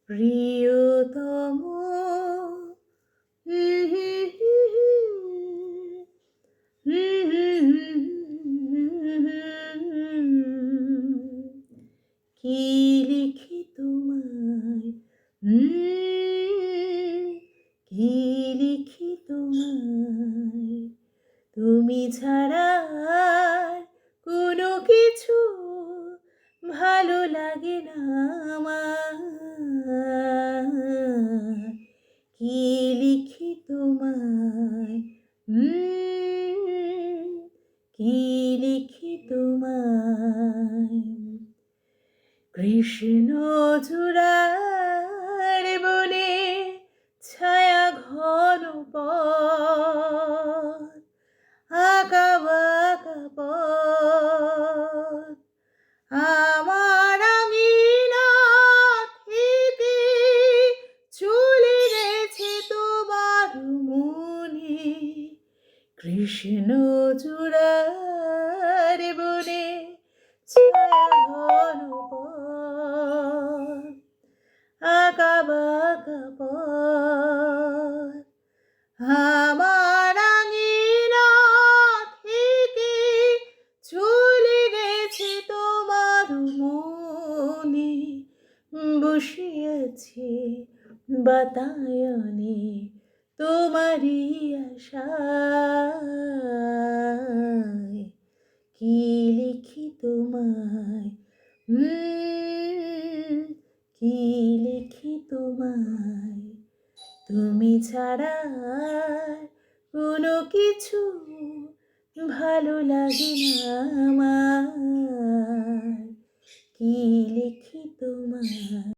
প্রিয়তম কি লিখি তোমায়, কি লিখি তোমায়, তুমি ছাড়া আর কোনো কিছু ভালো লাগে না আমার। কি লিখি তোমায়, কি লিখি তোমায়, কৃষ্ণ চূড়ার বনে ছায়া ঘন পথ, আঁকা বাঁকা পথ, আমার আঙিনা থেকে চলে গেছে তোমার মনে। কৃষ্ণ চূড়ার বনে ছায়া ঘন পথ, আঁকা বাঁকা পথ, আমার আঙিনা থেকে চলে গেছে তোমার মনে। বসে আছে বাতায়নে তোমারই আশায়। কি লিখি তোমায়, কি লিখি তোমায়, তুমি ছাড়া আর কোনো কিছু ভালো লাগে না আমার। কি লিখি তোমায়।